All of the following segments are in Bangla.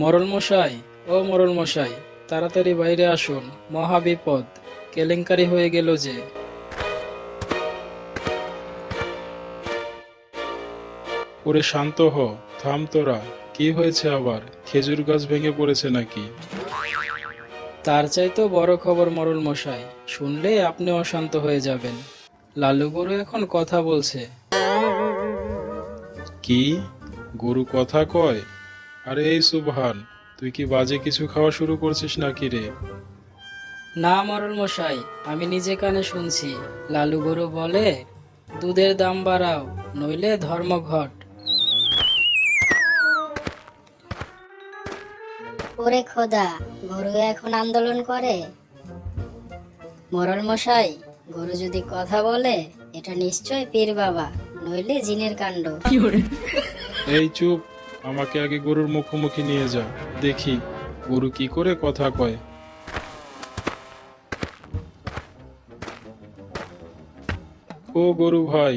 মোড়ল মশাই, ও মোড়ল মশাই, তাড়াতাড়ি বাইরে আসুন, মহা বিপদ, কেলেঙ্কারি হয়ে গেল যে। ওরে শান্ত হ, থাম তোরা। কি হয়েছে আবার? খেজুর গাছ ভেঙে পড়েছে নাকি? তার চাইতেও বড় খবর মোড়ল মশাই, শুনলে আপনি অশান্ত হয়ে যাবেন। লালু গরু এখন কথা বলছে। কি? গরু কথা কয়? আরে এই সুবহান, তুই কি বাজে কিছু খাওয়া শুরু করছিস নাকি রে? না মোড়ল মশাই, আমি নিজে কানে শুনছি। লালু গরু বলে, দুধের দাম বাড়াও, নইলে ধর্মঘট। ওরে খোদা, গরু এখন আন্দোলন করে? মোড়ল মশাই, গরু যদি কথা বলে এটা নিশ্চয় পীর বাবা, নইলে জিনের কাণ্ড। এই চুপ, আমাকে আগে গরুর মুখোমুখি নিয়ে যা, দেখি গরু কি করে কথা কয়। ও গরু ভাই,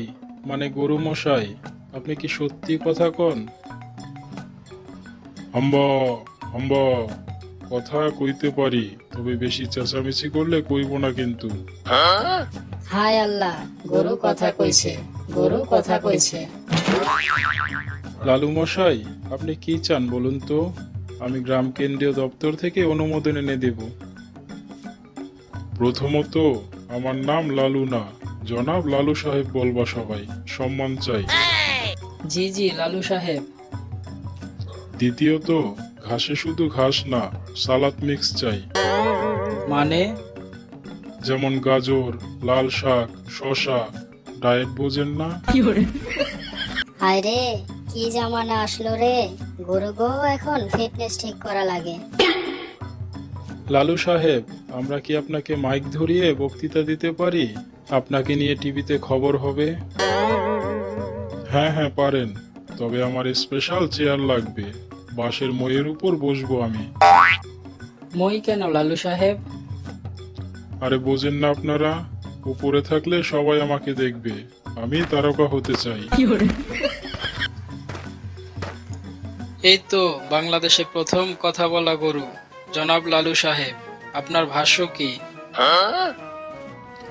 মানে গরু মশাই, আপনি কি সত্যি কথা কন? হাম্বা হাম্বা, কথা কইতে পারি, তবে বেশি চেঁচামেচি করলে কইব না কিন্তু। হায় আল্লাহ, গরু কথা কইছে, গরু কথা কইছে। লালু মশাই, আপনি কি চান বলুন তো? আমি গ্রাম কেন্দ্রীয় দপ্তর থেকে অনুমোদন এনে দেব। প্রথমত, আমার নাম লালু না, জনাব লালু সাহেব বলবা সবাই, সম্মান চাই। জি জি লালু সাহেব। দ্বিতীয়ত, ঘাসে শুধু ঘাস না, সালাদ মিক্স চাই। মানে? যেমন গাজর, লাল শাক, শসা। ডায়েট বোঝেন না? হায় রে, কি জামানা আসলো রে, গরু গো এখন ফিটনেস ঠিক করা লাগে। লালু সাহেব, আমরা কি আপনাকে মাইক ধরিয়ে বক্তৃতা দিতে পারি? আপনাকে নিয়ে টিভিতে খবর হবে। হ্যাঁ হ্যাঁ পারেন, তবে আমার স্পেশাল চেয়ার লাগবে, বাঁশের মইয়ের উপর বসবো আমি। মই কেন লালু সাহেব? আরে বোঝেন না আপনারা? উপরে থাকলে সবাই আমাকে দেখবে, আমি তারকা হতে চাই। এই তো বাংলাদেশে প্রথম কথা বলা গরু, জনাব লালু সাহেব, আপনার ভাষ্য কি?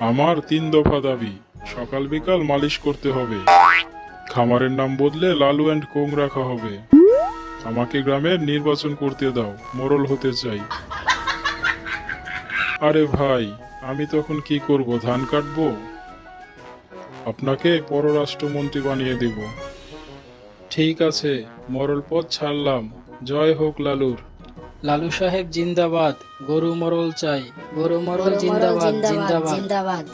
আমার 3 দফা দাবি, সকাল বিকাল মালিশ করতে হবে, খামারের নাম বদলে লালু অ্যান্ড কোং রাখা হবে, আমাকে গ্রামের নির্বাচন করতে দাও, মোড়ল হতে চাই। আরে ভাই, আমি তখন কি করব, ধান কাটবো? আপনাকে পররাষ্ট্রমন্ত্রী বানিয়ে দেব। ঠিক আছে, মোড়ল পদ ছাড়লাম, জয় হোক লালুর। লালু সাহেব জিন্দাবাদ, গরু মরল চাই, গরু মরল গরু মরল জিন্দাবাদ জিন্দাবাদ জিন্দাবাদ। জিন্দাবাদ।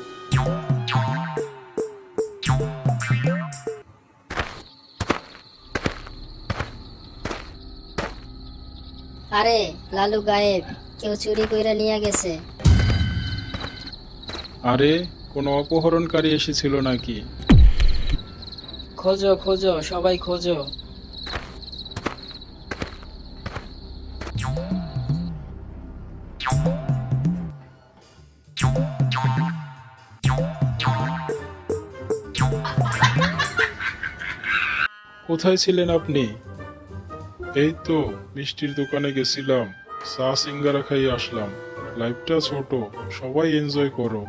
আরে লালু গায়েব, কেউ চুরি কইরা নিয়ে গেছে। আরে, কোনো অপহরণকারী এসেছিল নাকি? খোঁজো খোঁজো, সবাই খোঁজো। কোথায় ছিলেন আপনি? এই তো মিষ্টির দোকানে গেছিলাম, চা সিঙ্গারা খাই আসলাম। লাইফটা ছোট, সবাই এনজয় করো।